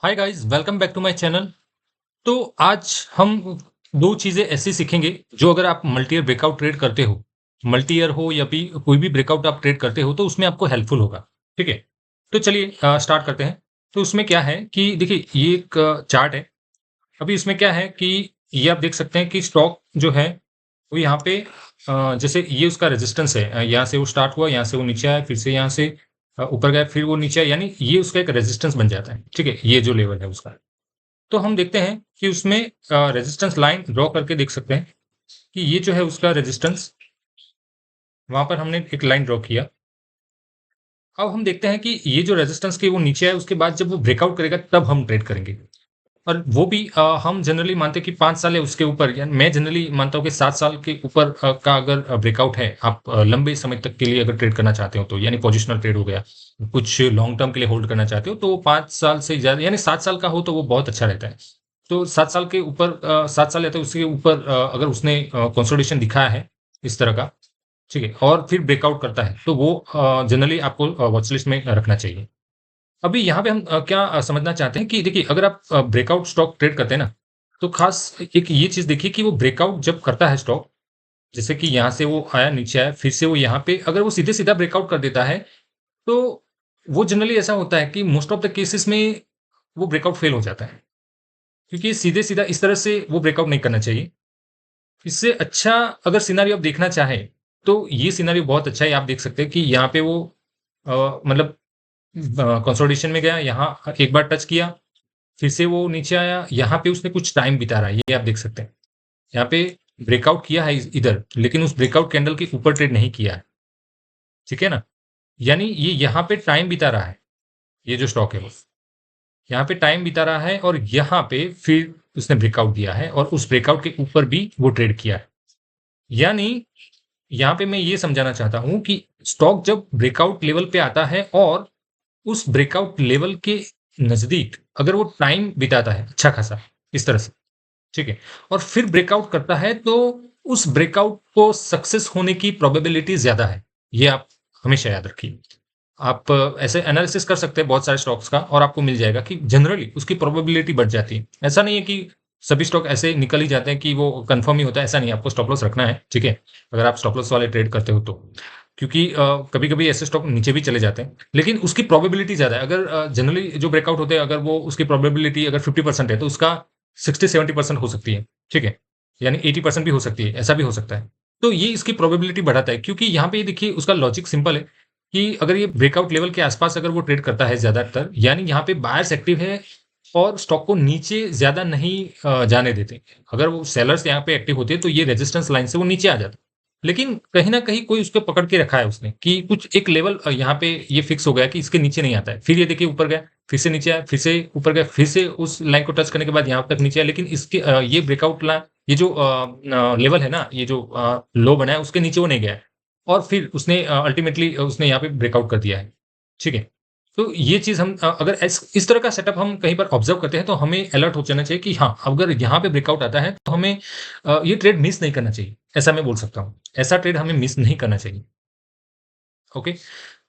Hi guys, welcome back to my channel. तो आज हम दो चीज़ें ऐसी सीखेंगे जो अगर आप मल्टी ईयर ब्रेकआउट ट्रेड करते हो, मल्टी ईयर हो या भी कोई भी ब्रेकआउट आप ट्रेड करते हो तो उसमें आपको हेल्पफुल होगा। ठीक है? तो चलिए स्टार्ट करते हैं। तो उसमें क्या है कि देखिए ये एक चार्ट है। अभी इसमें क्या है कि ये आप देख सकते हैं कि स्टॉक जो है वो यहाँ पे जैसे ये उसका रेजिस्टेंस है, यहाँ से वो स्टार्ट हुआ, यहाँ से वो नीचे आया, फिर से यहाँ से ऊपर गया, फिर वो नीचे आया, यानी ये उसका एक रेजिस्टेंस बन जाता है। ठीक है? ये जो लेवल है उसका। तो हम देखते हैं कि उसमें रेजिस्टेंस लाइन ड्रॉ करके देख सकते हैं कि ये जो है उसका रेजिस्टेंस, वहां पर हमने एक लाइन ड्रॉ किया। अब हम देखते हैं कि ये जो रेजिस्टेंस के वो नीचे है, उसके बाद जब वो ब्रेकआउट करेगा तब हम ट्रेड करेंगे। और वो भी हम जनरली मानते हैं कि 5 साल है उसके ऊपर, या मैं जनरली मानता हूँ कि 7 साल के ऊपर का अगर ब्रेकआउट है, आप लंबे समय तक के लिए अगर ट्रेड करना चाहते हो तो, यानी पोजिशनल ट्रेड हो गया, कुछ लॉन्ग टर्म के लिए होल्ड करना चाहते हो तो 5 साल से ज्यादा, यानी 7 साल का हो तो वो बहुत अच्छा रहता है। तो 7 साल के ऊपर, 7 साल या तो उसके ऊपर अगर उसने कंसोलिडेशन दिखाया है इस तरह का, ठीक है, और फिर ब्रेकआउट करता है तो वो जनरली आपको वॉच लिस्ट में रखना चाहिए। अभी यहाँ पे हम क्या समझना चाहते हैं कि देखिए अगर आप ब्रेकआउट स्टॉक ट्रेड करते हैं ना, तो खास एक ये चीज देखिए कि वो ब्रेकआउट जब करता है स्टॉक, जैसे कि यहाँ से वो आया, नीचे आया, फिर से वो यहाँ पे अगर वो सीधे सीधा ब्रेकआउट कर देता है तो वो जनरली ऐसा होता है कि मोस्ट ऑफ द केसेस में वो ब्रेकआउट फेल हो जाता है, क्योंकि सीधे सीधा इस तरह से वो ब्रेकआउट नहीं करना चाहिए। इससे अच्छा अगर सिनारियो आप देखना चाहें तो ये सिनारियो बहुत अच्छा है। आप देख सकते हैं कि यहाँ पे वो मतलब कंसोलिडेशन में गया, यहाँ एक बार टच किया, फिर से वो नीचे आया, यहाँ पे उसने कुछ टाइम बिता रहा है, ये आप देख सकते हैं। यहाँ पे ब्रेकआउट किया है इधर, लेकिन उस ब्रेकआउट कैंडल के ऊपर ट्रेड नहीं किया है। ठीक है ना? यानी ये यहाँ पे टाइम बिता रहा है, ये जो स्टॉक है वो यहाँ पे टाइम बिता रहा है, और यहाँ पे फिर उसने ब्रेकआउट दिया है और उस ब्रेकआउट के ऊपर भी वो ट्रेड किया है। यानी यहाँ पे मैं ये समझाना चाहता हूं कि स्टॉक जब ब्रेकआउट लेवल पे आता है और उस ब्रेकआउट लेवल के नजदीक अगर वो टाइम बिताता है अच्छा खासा इस तरह से, ठीक है, और फिर ब्रेकआउट करता है तो उस ब्रेकआउट को सक्सेस होने की प्रोबेबिलिटी ज्यादा है। ये आप हमेशा याद रखिए। आप ऐसे एनालिसिस कर सकते हैं बहुत सारे स्टॉक्स का और आपको मिल जाएगा कि जनरली उसकी प्रोबेबिलिटी बढ़ जाती है। ऐसा नहीं है कि सभी स्टॉक ऐसे निकल ही जाते हैं कि वो कंफर्म ही होता है, ऐसा नहीं है। आपको स्टॉप लॉस रखना है, ठीक है, अगर आप स्टॉप लॉस वाले ट्रेड करते हो तो, क्योंकि कभी कभी ऐसे स्टॉक नीचे भी चले जाते हैं लेकिन उसकी प्रोबेबिलिटी ज्यादा है। अगर जनरली जो ब्रेकआउट होते हैं अगर वो उसकी प्रोबेबिलिटी अगर 50% है तो उसका 60-70% हो सकती है, ठीक है, यानी 80% भी हो सकती है, ऐसा भी हो सकता है। तो ये इसकी प्रोबेबिलिटी बढ़ाता है, क्योंकि यहाँ पे देखिए उसका लॉजिक सिंपल है कि अगर ये ब्रेकआउट लेवल के आसपास अगर वो ट्रेड करता है ज्यादातर, यानी यहाँ पे बायर्स एक्टिव है और स्टॉक को नीचे ज्यादा नहीं जाने देते। अगर वो सेलर्स यहाँ पे एक्टिव होते हैं तो ये रेजिस्टेंस लाइन से वो नीचे आ जाता। लेकिन कहीं ना कहीं कोई उसको पकड़ के रखा है उसने कि कुछ एक लेवल यहाँ पे ये फिक्स हो गया कि इसके नीचे नहीं आता है। फिर ये देखिए ऊपर गया, फिर से नीचे आया, फिर से ऊपर गया, फिर से उस लाइन को टच करने के बाद यहाँ तक नीचे आया, लेकिन इसके ये ब्रेकआउट लाइन, ये जो लेवल है ना, ये जो लो बना है उसके नीचे वो नहीं गया है, और फिर उसने अल्टीमेटली उसने यहाँ पे ब्रेकआउट कर दिया है। ठीक है? तो ये चीज़ हम अगर इस तरह का सेटअप हम कहीं पर ऑब्जर्व करते हैं तो हमें अलर्ट हो जाना चाहिए कि हाँ, अगर यहाँ पे ब्रेकआउट आता है तो हमें ये ट्रेड मिस नहीं करना चाहिए। ऐसा मैं बोल सकता हूँ। ऐसा ट्रेड हमें मिस नहीं करना चाहिए। ओके?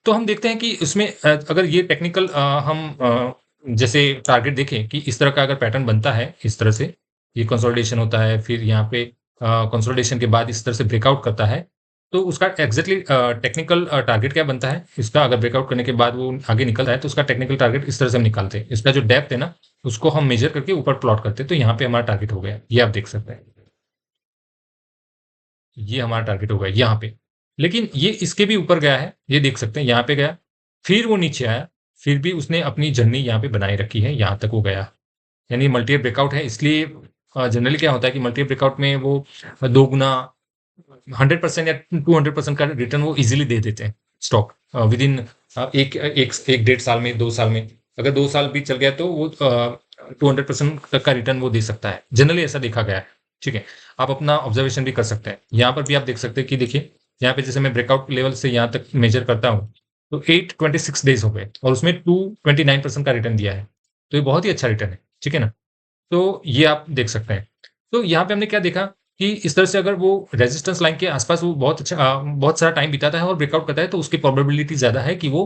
तो हम देखते हैं कि इसमें अगर ये टेक्निकल हम जैसे टारगेट देखें कि इस तरह का अगर पैटर्न बनता है इस तरह से, ये कंसोलिडेशन होता है, फिर यहाँ पे कंसोलिडेशन के बाद इस तरह से ब्रेकआउट करता है, तो उसका एग्जैक्टली टेक्निकल टारगेट क्या बनता है इसका? अगर ब्रेकआउट करने के बाद वो आगे निकलता है तो उसका टेक्निकल टारगेट इस तरह से हम निकालते हैं। इसका जो डेप्थ है ना, उसको हम मेजर करके ऊपर प्लॉट करते हैं, तो यहाँ पे हमारा टारगेट हो गया। ये आप देख सकते हैं, ये हमारा टारगेट होगा यहाँ पे। लेकिन ये इसके भी ऊपर गया है, ये देख सकते हैं, यहाँ पे गया, फिर वो नीचे आया, फिर भी उसने अपनी जर्नी यहाँ पे बनाए रखी है, यहाँ तक वो गया। यानी मल्टी ब्रेकआउट है, इसलिए जनरली क्या होता है कि मल्टी ब्रेकआउट में वो दो गुना 100% या 200% का रिटर्न वो इजीली दे देते हैं स्टॉक विद इन एक डेढ़ साल में, 2 साल में। अगर 2 साल भी चल गया तो वो 200% तक का रिटर्न वो दे सकता है, जनरली ऐसा देखा गया है। ठीक है? आप अपना ऑब्जर्वेशन भी कर सकते हैं। यहाँ पर भी आप देख सकते हैं कि देखिए यहाँ पे जैसे मैं ब्रेकआउट लेवल से यहाँ तक मेजर करता हूँ तो 826 डेज हो गए और उसमें 229% का रिटर्न दिया है। तो ये बहुत ही अच्छा रिटर्न है। ठीक है ना? तो ये आप देख सकते हैं। तो यहाँ पे हमने क्या देखा कि इस तरह से अगर वो रेजिस्टेंस लाइन के आसपास वो बहुत अच्छा बहुत सारा टाइम बिताता है और ब्रेकआउट करता है तो उसकी प्रोबेबिलिटी ज़्यादा है कि वो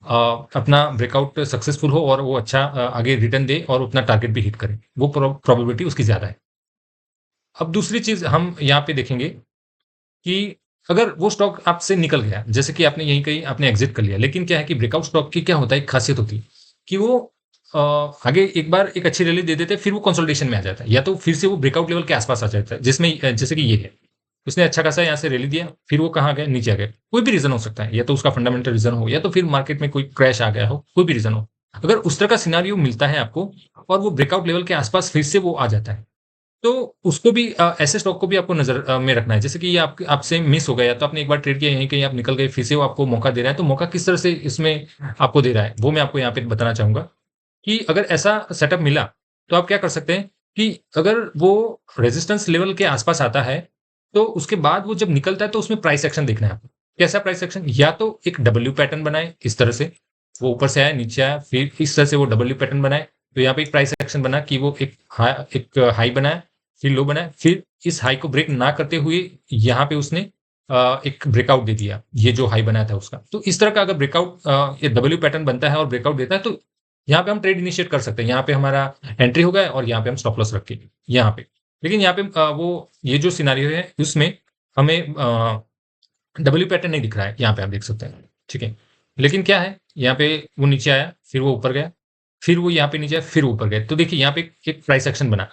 अपना ब्रेकआउट सक्सेसफुल हो और वो अच्छा आगे रिटर्न दे और अपना टारगेट भी हिट करे, वो प्रोबेबिलिटी उसकी ज़्यादा है। अब दूसरी चीज़ हम यहाँ पे देखेंगे कि अगर वो स्टॉक आपसे निकल गया, जैसे कि आपने यहीं कहीं आपने एग्ज़िट कर लिया, लेकिन क्या है कि ब्रेकआउट स्टॉक की क्या होता है, एक खासियत होती है कि वो अ, आगे एक बार एक अच्छी रैली दे देते हैं, फिर वो कंसोलिडेशन में आ जाता है, या तो फिर से वो ब्रेकआउट लेवल के आस-पास आ जाता है, जिसमें जैसे कि ये है। उसने अच्छा खासा यहाँ से रैली दिया, फिर वो कहाँ गए? नीचे आ गए। कोई भी रीज़न हो सकता है, या तो उसका फंडामेंटल रीज़न हो, या तो फिर मार्केट में कोई क्रैश आ गया हो, कोई भी रीज़न हो। अगर उस तरह का सिनेरियो मिलता है आपको और वो ब्रेकआउट लेवल के आस-पास फिर से वो आ जाता है, तो उसको भी ऐसे स्टॉक को भी आपको नज़र में रखना है। जैसे कि ये आप आपसे मिस हो गया, तो आपने एक बार ट्रेड किया, यहीं कहीं आप निकल गए, फिर से वो आपको मौका दे रहा है, तो मौका किस तरह से इसमें आपको दे रहा है, वो मैं आपको यहाँ पे बताना चाहूँगा कि अगर ऐसा सेटअप मिला, तो आप क्या कर सकते हैं कि अगर वो रेजिस्टेंस लेवल के आस-पास आता है, तो उसके बाद वो जब निकलता है, तो उसमें प्राइस एक्शन देखना है आपको। कैसा प्राइस एक्शन? या तो एक डब्ल्यू पैटर्न बनाए इस तरह से, वो ऊपर से आया, नीचे आया, फिर इस तरह से वो डब्ल्यू पैटर्न बनाए, तो यहाँ पे एक प्राइस एक्शन बना कि वो एक हाई बनाया, फिर लो बनाया, फिर इस हाई को ब्रेक ना करते हुए यहाँ पे उसने एक ब्रेकआउट दे दिया, ये जो हाई बनाया था उसका। तो इस तरह का अगर ब्रेकआउट ये डब्ल्यू पैटर्न बनता है और ब्रेकआउट देता है, तो यहाँ पे हम ट्रेड इनिशिएट कर सकते हैं। यहाँ पे हमारा एंट्री हो गया और यहाँ पे हम स्टॉप लॉस रख के यहाँ पे। लेकिन यहाँ पे वो ये जो सिनेरियो है उसमें हमें डब्ल्यू पैटर्न नहीं दिख रहा है, यहाँ पे आप देख सकते हैं, ठीक है। लेकिन क्या है, यहाँ पे वो नीचे आया, फिर वो ऊपर गया, फिर वो यहाँ पे नीचे आया, फिर ऊपर गया। तो देखिए यहाँ पे एक प्राइस एक्शन बना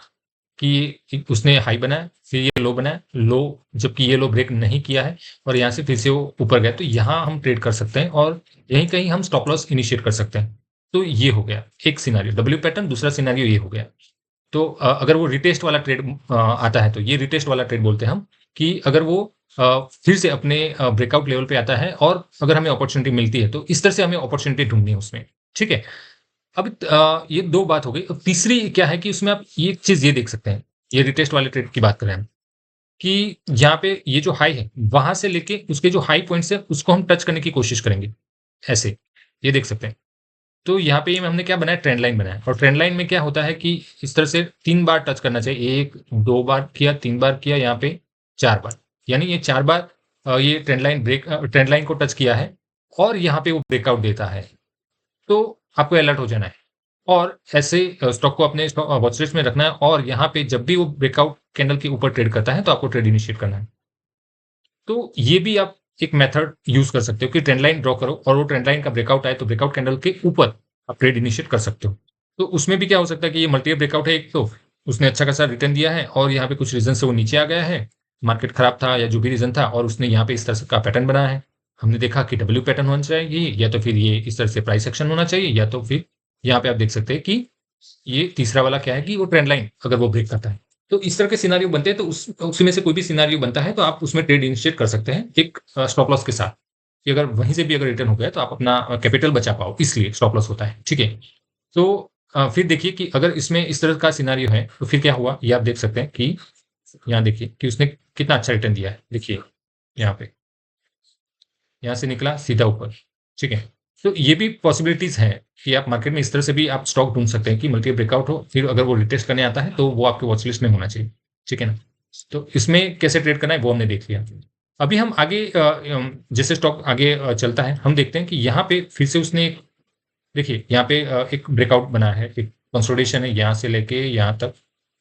कि उसने हाई बनाया, फिर ये लो बनाया, लो जबकि ये लो ब्रेक नहीं किया है और यहाँ से फिर से वो ऊपर गया, तो यहाँ हम ट्रेड कर सकते हैं और यहीं कहीं हम स्टॉप लॉस इनिशिएट कर सकते हैं। तो ये हो गया एक सिनेरियो डब्ल्यू पैटर्न, दूसरा सिनेरियो ये हो गया। तो अगर वो रिटेस्ट वाला ट्रेड आता है, तो ये रिटेस्ट वाला ट्रेड बोलते हैं हम कि अगर वो फिर से अपने ब्रेकआउट लेवल पे आता है और अगर हमें अपॉर्चुनिटी मिलती है, तो इस तरह से हमें अपॉर्चुनिटी ढूँढनी है उसमें, ठीक है? अब ये 2 बात हो गई। अब तीसरी क्या है कि उसमें आप ये एक चीज़ ये देख सकते हैं, ये रिटेस्ट वाले ट्रेड की बात कर रहे हैं हम, कि यहाँ पे ये जो हाई है, वहाँ से लेके उसके जो हाई पॉइंट्स है, उसको हम टच करने की कोशिश करेंगे, ऐसे। ये देख सकते हैं। तो यहाँ पे ये हमने क्या बनाया, ट्रेंड लाइन बनाया और ट्रेंड लाइन में क्या होता है कि इस तरह से 3 बार टच करना चाहिए। 1, 2 बार किया, 3 बार किया, यहाँ पे 4 बार। यानी ये 4 बार ये ट्रेंड लाइन को टच किया है और यहाँ पे वो ब्रेकआउट देता है। तो आपको अलर्ट हो जाना है और ऐसे स्टॉक को अपने वॉच लिस्ट में रखना है और यहाँ पे जब भी वो ब्रेकआउट कैंडल के ऊपर ट्रेड करता है, तो आपको ट्रेड इनिशिएट करना है। तो ये भी आप एक मेथड यूज़ कर सकते हो कि ट्रेंड लाइन ड्रॉ करो और वो ट्रेंड लाइन का ब्रेकआउट आए, तो ब्रेकआउट कैंडल के ऊपर आप ट्रेड इनिशिएट कर सकते हो। तो उसमें भी क्या हो सकता है कि ये मल्टी ब्रेकआउट है एक तो, उसने अच्छा खासा रिटर्न दिया है और यहाँ पे कुछ रीज़न से वो नीचे आ गया है, मार्केट खराब था या जो भी रीज़न था और उसने यहाँ पे इस तरह से का पैटर्न बनाया है। हमने देखा कि डब्ल्यू पैटर्न होना चाहिए या तो फिर ये इस तरह से प्राइस एक्शन होना चाहिए या तो फिर यहाँ पे आप देख सकते हैं कि ये तीसरा वाला क्या है कि वो ट्रेंड लाइन अगर वो ब्रेक करता है। तो इस तरह के सिनेरियो बनते हैं, तो उसमें से कोई भी सिनेरियो बनता है, तो आप उसमें ट्रेड इनिशिएट कर सकते हैं एक स्टॉप लॉस के साथ, कि अगर वहीं से भी अगर रिटर्न हो गया, तो आप अपना कैपिटल बचा पाओ, इसलिए स्टॉप लॉस होता है, ठीक है? तो फिर देखिए कि अगर इसमें इस तरह का सिनेरियो है, तो फिर क्या हुआ, ये आप देख सकते हैं कि यहाँ देखिए कि उसने कितना अच्छा रिटर्न दिया है। देखिए, यहाँ पे, यहाँ से निकला सीधा ऊपर, ठीक है? तो ये भी पॉसिबिलिटीज़ हैं कि आप मार्केट में इस तरह से भी आप स्टॉक ढूँढ सकते हैं कि मल्टी ब्रेकआउट हो, फिर अगर वो रिटेस्ट करने आता है, तो वो आपके वॉच लिस्ट में होना चाहिए, ठीक है ना? तो इसमें कैसे ट्रेड करना है, वो हमने देख लिया। अभी हम आगे जैसे स्टॉक आगे चलता है, हम देखते हैं कि यहाँ पे फिर से उसने देखिए, यहाँ पे एक ब्रेकआउट बना है, एक कंसोलिडेशन है, यहाँ से लेके यहाँ तक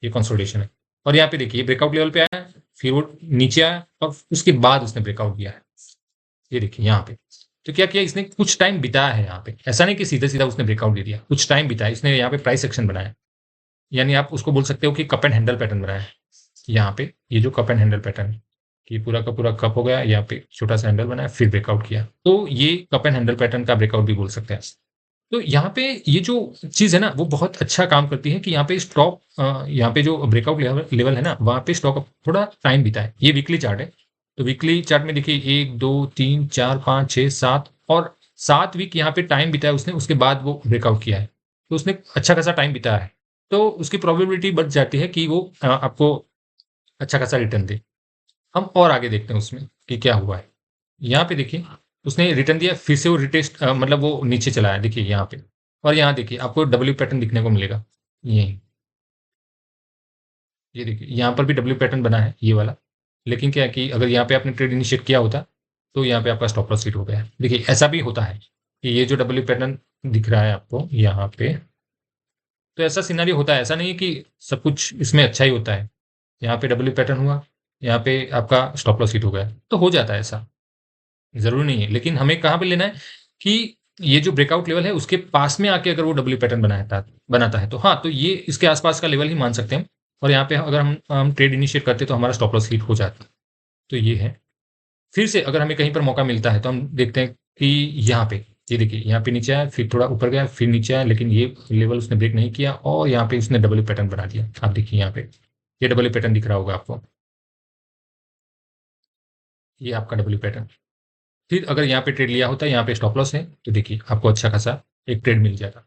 ये कंसोलिडेशन है और यहाँ पे देखिए ब्रेकआउट लेवल पे आया, फिर वो नीचे आया और उसके बाद उसने ब्रेकआउट दिया है। ये देखिए यहाँ पे। तो क्या किया इसने, कुछ टाइम बिताया है यहाँ पे। ऐसा नहीं कि सीधा-सीधा उसने ब्रेकआउट दे दिया, कुछ टाइम बिताया। इसने यहाँ पे प्राइस एक्शन बनाया। यानी आप उसको बोल सकते हो कि कप एंड हैंडल पैटर्न बनाया है। यहाँ पे ये जो कप एंड हैंडल पैटर्न है, कि पूरा का पूरा कप हो गया, यहाँ पे छोटा-सा हैंडल बनाया, फिर ब्रेकआउट किया। तो ये कप एंड हैंडल पैटर्न का ब्रेकआउट भी बोल सकते हैं। तो यहाँ पे ये जो चीज़ है ना, वो बहुत अच्छा काम करती है कि यहाँ पे स्टॉक यहाँ पे जो ब्रेकआउट लेवल लेवल है ना, वहाँ पे स्टॉक थोड़ा टाइम बिताए। ये वीकली चार्ट है। तो वीकली चार्ट में देखिए 1, 2, 3, 4, 5, 6, 7 और 7 वीक यहाँ पे टाइम बिताया उसने, उसके बाद वो ब्रेकआउट किया है। तो उसने अच्छा खासा टाइम बिताया है। तो उसकी प्रोबेबिलिटी बढ़ जाती है कि वो आपको अच्छा खासा रिटर्न दे। हम और आगे देखते हैं उसमें कि क्या हुआ है। यहाँ पे देखिए, उसने रिटर्न दिया, फिर से वो रिटेस्ट मतलब वो नीचे चला है, देखिए यहाँ पे। और यहाँ देखिए आपको डब्ल्यू पैटर्न दिखने को मिलेगा, यहीं। ये देखिए, यहाँ पर भी डब्ल्यू पैटर्न बना है, ये वाला। लेकिन क्या है कि अगर यहाँ पे आपने ट्रेड इनिशिएट किया होता, तो यहाँ पे आपका स्टॉप लॉस हिट हो गया है। देखिए, ऐसा भी होता है। कि ये जो डब्ल्यू पैटर्न दिख रहा है आपको यहाँ पे, तो ऐसा सिनेरियो होता है। ऐसा नहीं है कि सब कुछ इसमें अच्छा ही होता है। यहाँ पे डब्ल्यू पैटर्न हुआ, यहाँ पे आपका स्टॉप लॉस हिट हो गया, तो हो जाता है ऐसा, ज़रूरी नहीं है। लेकिन हमें कहाँ पे लेना है कि ये जो ब्रेकआउट लेवल है उसके पास में आके अगर वो डब्ल्यू पैटर्न बनाता है तो हाँ, तो ये इसके आस-पास का लेवल ही मान सकते हैं हम। और यहाँ पे अगर हम ट्रेड इनिशिएट करते हैं तो हमारा स्टॉप लॉस हिट हो जाता है। तो ये है। फिर से अगर हमें कहीं पर मौका मिलता है तो हम देखते हैं कि यहाँ पे, ये देखिए यहाँ पे नीचे आया, फिर थोड़ा ऊपर गया, फिर नीचे आया, लेकिन ये लेवल उसने ब्रेक नहीं किया और यहाँ पे उसने डब्ल्यू पैटर्न बना दिया। आप देखिए यहाँ पे, ये डब्ल्यू पैटर्न दिख रहा होगा आपको, ये आपका डब्ल्यू पैटर्न। फिर अगर यहाँ पे ट्रेड लिया होता है, यहाँ पे स्टॉप लॉस है, तो देखिए आपको अच्छा खासा एक ट्रेड मिल जाता।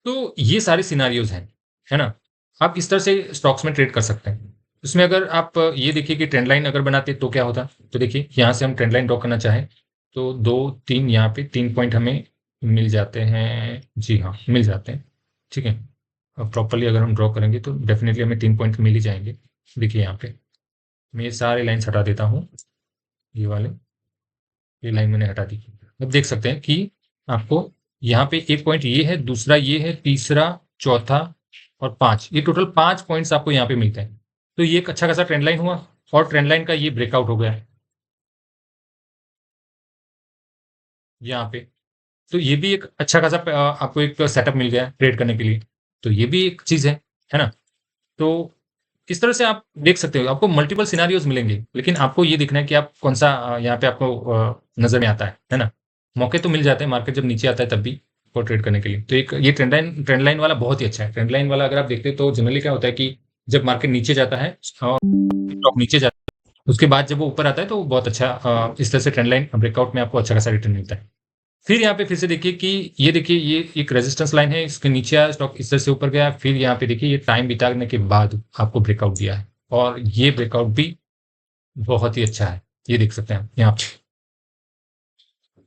तो ये सारे सिनारियोज़ हैं, है ना? आप इस तरह से स्टॉक्स में ट्रेड कर सकते हैं। इसमें अगर आप ये देखिए कि ट्रेंड लाइन अगर बनाते तो क्या होता? तो देखिए यहाँ से हम ट्रेंड लाइन ड्रॉ करना चाहें, तो 2-3 यहाँ पे 3 पॉइंट हमें मिल जाते हैं। जी हाँ, मिल जाते हैं, ठीक है? अब प्रॉपर्ली अगर हम ड्रॉ करेंगे तो डेफ़िनिटली हमें 3 पॉइंट मिल ही जाएँगे। देखिए यहाँ पे, मैं ये सारे लाइन्स हटा देता हूँ, ये वाले, ये लाइन मैंने हटा दी। अब देख सकते हैं कि आपको यहाँ पे एक पॉइंट ये है, दूसरा ये है, तीसरा, चौथा और 5, ये टोटल 5 पॉइंट्स आपको यहाँ पे मिलते हैं। तो ये एक अच्छा खासा ट्रेंड लाइन हुआ और ट्रेंड लाइन का ये ब्रेकआउट हो गया यहाँ पे। तो ये भी एक अच्छा खासा आपको एक सेटअप मिल गया ट्रेड करने के लिए। तो ये भी एक चीज़ है ना? तो इस तरह से आप देख सकते हो, आपको मल्टीपल सिनेरियोज़ मिलेंगे, लेकिन आपको ये देखना है कि आप कौन-सा यहाँ पे आपको नज़र में आता है ना? मौके तो मिल जाते हैं, मार्केट जब नीचे आता है तब भी आपको ट्रेड करने के लिए। तो एक ये ट्रेंड लाइन वाला बहुत ही अच्छा है। ट्रेंड लाइन वाला अगर आप देखते हैं तो जनरली क्या होता है कि जब मार्केट नीचे जाता है और स्टॉक नीचे जाता है, उसके बाद जब वो ऊपर आता है तो बहुत अच्छा इस तरह से ट्रेंड लाइन ब्रेकआउट में आपको अच्छा खासा रिटर्न मिलता है। फिर यहाँ पे फिर से देखिए कि ये देखिए ये एक रेजिस्टेंस लाइन है, इसके नीचे आया स्टॉक, इस तरह से ऊपर गया, फिर यहाँ पे देखिए ये टाइम बिताने के बाद आपको ब्रेकआउट दिया है और ये ब्रेकआउट भी बहुत ही अच्छा है। ये देख सकते हैं आप यहाँ पे।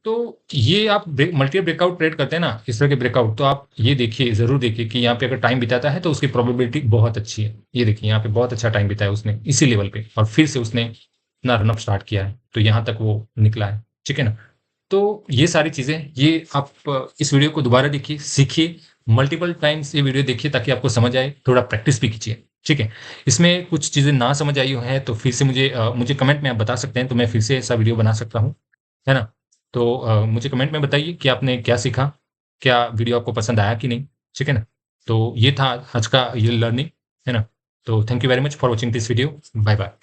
तो ये आप मल्टी ब्रेकआउट ट्रेड करते हैं ना, इस तरह के ब्रेकआउट, तो आप ये देखिए, ज़रूर देखिए कि यहाँ पे अगर टाइम बिताता है तो उसकी प्रोबेबिलिटी बहुत अच्छी है। ये देखिए यहाँ पे बहुत अच्छा टाइम बिताया उसने इसी लेवल पे और फिर से उसने अपना रन अप स्टार्ट किया है, तो यहाँ तक वो निकला है, ठीक है ना? तो ये सारी चीज़ें, ये आप इस वीडियो को दोबारा देखिए, सीखिए, मल्टीपल टाइम्स ये वीडियो देखिए ताकि आपको समझ आए, थोड़ा प्रैक्टिस भी कीजिए, ठीक है? इसमें कुछ चीज़ें ना समझ आई हो हैं तो फिर से मुझे कमेंट में आप बता सकते हैं, तो मैं फिर से ऐसा वीडियो बना सकता हूँ, है ना? तो मुझे कमेंट में बताइए कि आपने क्या सीखा? क्या वीडियो आपको पसंद आया कि नहीं? ठीक है ना? तो ये था आज का ये लर्निंग, है ना? तो thank you very much for watching this video. Bye bye.